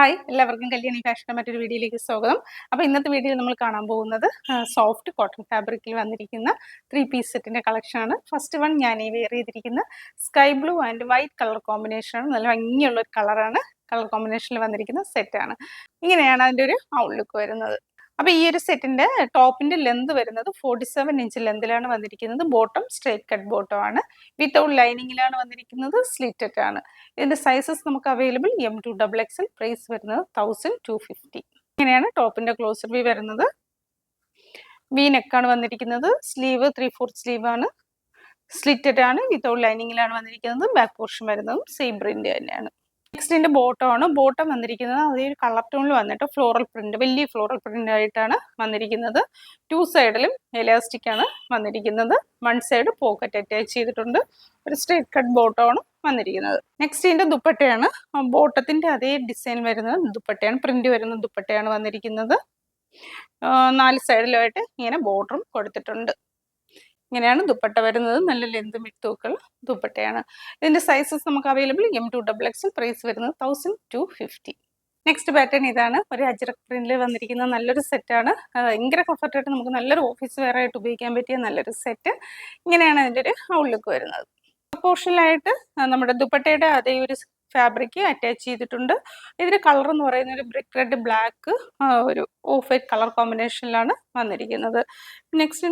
Hi എല്ലാവർക്കും കല്യാണി ഫാഷൻ്റെ മറ്റൊരു വീഡിയോയിലേക്ക് സ്വാഗതം. അപ്പോൾ ഇന്നത്തെ വീഡിയോയിൽ നമ്മൾ കാണാൻ പോകുന്നത് സോഫ്റ്റ് കോട്ടൺ ഫാബ്രിക്കിൽ വന്നിരിക്കുന്ന 3 പീസ് സെറ്റിൻ്റെ കളക്ഷനാണ്. ഫസ്റ്റ് വൺ ഞാൻ ഈ വെയർ ചെയ്തിരിക്കുന്ന sky blue and white colour കോമ്പിനേഷനാണ്. നല്ല ഭംഗിയുള്ള ഒരു കളറാണ്. കളർ കോമ്പിനേഷനിൽ വന്നിരിക്കുന്ന സെറ്റാണ്. ഇങ്ങനെയാണ് അതിൻ്റെ ഒരു ഔട്ട്ലുക്ക് വരുന്നത്. അപ്പോൾ ഈ ഒരു സെറ്റിൻ്റെ ടോപ്പിൻ്റെ ലെന്ത് വരുന്നത് 47 ഇഞ്ച് ലെന്തിലാണ് വന്നിരിക്കുന്നത്. ബോട്ടം സ്ട്രേറ്റ് കട്ട് ബോട്ടം ആണ്. വിത്തൗട്ട് ലൈനിങ്ങിലാണ് വന്നിരിക്കുന്നത്. സ്ലിറ്റഡ് ആണ്. ഇതിൻ്റെ സൈസസ് നമുക്ക് അവൈലബിൾ M2 XXL. പ്രൈസ് വരുന്നത് 1250. ഇങ്ങനെയാണ് ടോപ്പിൻ്റെ ക്ലോസർ വ്യൂ വരുന്നത്. വി നെക്കാണ് വന്നിരിക്കുന്നത്. സ്ലീവ് 3/4 സ്ലീവ് ആണ്. സ്ലിറ്റഡ് ആണ്. വിത്തൗട്ട് ലൈനിങ്ങിലാണ് വന്നിരിക്കുന്നത്. ബാക്ക് പോർഷൻ വരുന്നതും സെയിം പ്രിന്റ് തന്നെയാണ്. നെക്സ്റ്റ് ഇതിൻ്റെ ബോട്ടം ആണ്. ബോട്ടം വന്നിരിക്കുന്നത് അതേ ഒരു കളർ ടോണിൽ വന്നിട്ട് ഫ്ലോറൽ പ്രിന്റ്, വലിയ ഫ്ലോറൽ പ്രിന്റ് ആയിട്ടാണ് വന്നിരിക്കുന്നത്. 2 സൈഡിലും എലാസ്റ്റിക് ആണ് വന്നിരിക്കുന്നത്. 1 സൈഡ് പോക്കറ്റ് അറ്റാച്ച് ചെയ്തിട്ടുണ്ട്. ഒരു സ്ട്രേറ്റ് കട്ട് ബോട്ടം ആണ് വന്നിരിക്കുന്നത്. നെക്സ്റ്റ് ഇതിൻ്റെ ദുപ്പട്ടയാണ്. ബോട്ടത്തിന്റെ അതേ ഡിസൈൻ വരുന്നത് ദുപ്പട്ടയാണ്. പ്രിന്റ് വരുന്ന ദുപ്പട്ടയാണ് വന്നിരിക്കുന്നത്. 4 സൈഡിലായിട്ട് ഇങ്ങനെ ബോർഡറും കൊടുത്തിട്ടുണ്ട്. ഇങ്ങനെയാണ് ദുപ്പട്ട വരുന്നത്. നല്ല ലെന്ത് മിട്ടുകൾ ദുപ്പട്ടയാണ്. ഇതിൻ്റെ സൈസസ് നമുക്ക് അവൈലബിൾ M2 XXL. പ്രൈസ് വരുന്നത് 1250. നെക്സ്റ്റ് പാറ്റേൺ ഇതാണ്. ഒരു അജ്രക് പ്രിന്റിൽ വന്നിരിക്കുന്ന നല്ലൊരു സെറ്റാണ്. ഭയങ്കര കംഫർട്ടായിട്ട് നമുക്ക് നല്ലൊരു ഓഫീസ് വെയർ ആയിട്ട് ഉപയോഗിക്കാൻ പറ്റിയ നല്ലൊരു സെറ്റ്. ഇങ്ങനെയാണ് അതിൻ്റെ ഒരു ഔട്ട്ലുക്ക് വരുന്നത്. പോർഷനിലായിട്ട് നമ്മുടെ ദുപ്പട്ടയുടെ അതേ ഒരു ഫാബ്രിക് അറ്റാച്ച് ചെയ്തിട്ടുണ്ട്. ഇതിൻ്റെ കളർ എന്ന് പറയുന്നത് ഒരു ബ്രിക്ക് റെഡ് ബ്ലാക്ക് ഒരു ഓഫ് വൈറ്റ് കളർ കോമ്പിനേഷനിലാണ് വന്നിരിക്കുന്നത്. നെക്സ്റ്റ്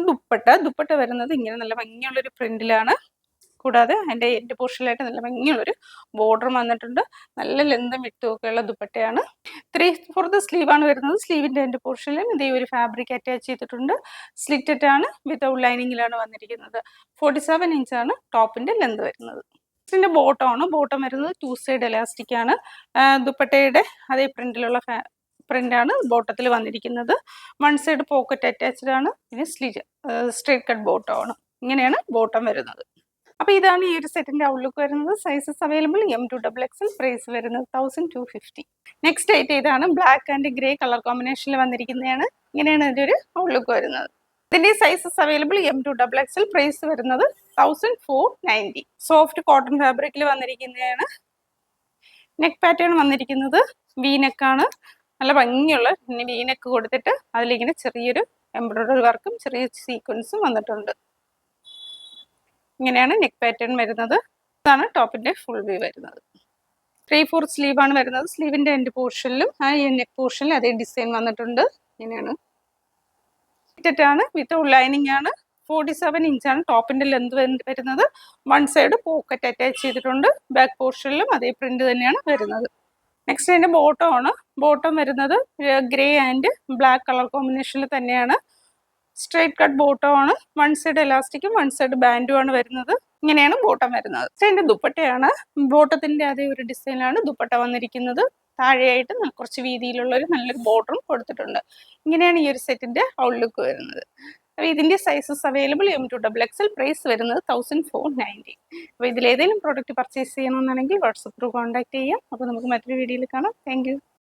ദുപ്പട്ട വരുന്നത് ഇങ്ങനെ നല്ല ഭംഗിയുള്ളൊരു പ്രിന്റിലാണ്. കൂടാതെ അതിൻ്റെ എൻഡ് പോർഷനിലായിട്ട് നല്ല ഭംഗിയുള്ളൊരു ബോർഡർ വന്നിട്ടുണ്ട്. നല്ല ലെന്തും വിട്ടുമൊക്കെയുള്ള ദുപ്പട്ടയാണ്. 3/4 സ്ലീവാണ് വരുന്നത്. സ്ലീവിൻ്റെ എൻഡ് പോർഷനിലും ഇതേ ഒരു ഫാബ്രിക് അറ്റാച്ച് ചെയ്തിട്ടുണ്ട്. സ്ലിറ്റഡ് ആണ്. വിത്തൗട്ട് ലൈനിങ്ങിലാണ് വന്നിരിക്കുന്നത്. 47 ഇഞ്ചാണ് ടോപ്പിൻ്റെ ലെന്ത് വരുന്നത്. ഇതിൻ്റെ ബോട്ടം ആണ്. ബോട്ടം വരുന്നത് 2 സൈഡ് എലാസ്റ്റിക് ആണ്. ദുപ്പട്ടയുടെ അതേ പ്രിന്റിലുള്ള പ്രിന്റാണ് ബോട്ടത്തിൽ വന്നിരിക്കുന്നത്. 1 സൈഡ് പോക്കറ്റ് അറ്റാച്ച്ഡ് ആണ്. പിന്നെ സ്ട്രേറ്റ് കട്ട് ബോട്ടം ആണ്. ഇങ്ങനെയാണ് ബോട്ടം വരുന്നത്. അപ്പോൾ ഇതാണ് ഈ ഒരു സെറ്റിൻ്റെ ഔട്ട്ലുക്ക് വരുന്നത്. Sizes available M2 XXL. Price വരുന്നത് 1250. നെക്സ്റ്റ് ഐറ്റം ഇതാണ്. ബ്ലാക്ക് ആൻഡ് ഗ്രേ കളർ കോമ്പിനേഷനിൽ വന്നിരിക്കുന്നതാണ്. ഇങ്ങനെയാണ് ഇതിൻ്റെ ഒരു ഔട്ട്ലുക്ക് വരുന്നത്. ഇതിൻ്റെ sizes available M2 XXL. Price വരുന്നത് 1490. സോഫ്റ്റ് കോട്ടൺ ഫാബ്രിക്കിൽ വന്നിരിക്കുന്നതാണ്. നെക്ക് പാറ്റേൺ വന്നിരിക്കുന്നത് വി നെക്കാണ്. നല്ല ഭംഗിയുള്ള വി നെക്ക് കൊടുത്തിട്ട് അതിലിങ്ങനെ ചെറിയൊരു എംബ്രോയിഡറി വർക്കും ചെറിയ സീക്വൻസും വന്നിട്ടുണ്ട്. ഇങ്ങനെയാണ് നെക്ക് പാറ്റേൺ വരുന്നത്. ഇതാണ് ടോപ്പിൻ്റെ ഫുൾ വ്യൂ വരുന്നത്. 3/4 സ്ലീവാണ് വരുന്നത്. സ്ലീവിൻ്റെ എൻഡ് പോർഷനിലും ആ നെക്ക് പോർഷനിലും അതേ ഡിസൈൻ വന്നിട്ടുണ്ട്. ഇങ്ങനെയാണ് ആണ്. വിത്തൗട്ട് ലൈനിങ് ആണ്. 47 ഇഞ്ചാണ് ടോപ്പിൻ്റെ ലെന്ത് വരുന്നത്. 1 സൈഡ് പോക്കറ്റ് അറ്റാച്ച് ചെയ്തിട്ടുണ്ട്. ബാക്ക് പോർഷനിലും അതേ പ്രിന്റ് തന്നെയാണ് വരുന്നത്. നെക്സ്റ്റ് അതിൻ്റെ ബോട്ടം ആണ്. ബോട്ടം വരുന്നത് ഗ്രേ ആൻഡ് ബ്ലാക്ക് കളർ കോമ്പിനേഷനിൽ തന്നെയാണ്. സ്ട്രേറ്റ് കട്ട് ബോട്ടം ആണ്. 1 സൈഡ് എലാസ്റ്റിക്കും 1 സൈഡ് ബാൻഡും ആണ് വരുന്നത്. ഇങ്ങനെയാണ് ബോട്ടം വരുന്നത്. അതിൻ്റെ ദുപ്പട്ടയാണ്. ബോട്ടത്തിൻ്റെ അതേ ഒരു ഡിസൈനിലാണ് ദുപ്പട്ട വന്നിരിക്കുന്നത്. താഴെയായിട്ട് കുറച്ച് വീതിയിലുള്ള ഒരു നല്ലൊരു ബോർഡറും കൊടുത്തിട്ടുണ്ട്. ഇങ്ങനെയാണ് ഈ ഒരു സെറ്റിൻ്റെ ഔട്ട്ലുക്ക് വരുന്നത്. അപ്പോൾ ഇതിൻ്റെ sizes available M2 XXL. Price വരുന്നത് 1490. അപ്പോൾ ഇതിലേതെങ്കിലും പ്രോഡക്റ്റ് പർച്ചേസ് ചെയ്യണമെന്നാണെങ്കിൽ വാട്സപ്പ് ത്രൂ കോൺടാക്ട് ചെയ്യാം. അപ്പോൾ നമുക്ക് മറ്റൊരു വീഡിയോയിൽ കാണാം. താങ്ക്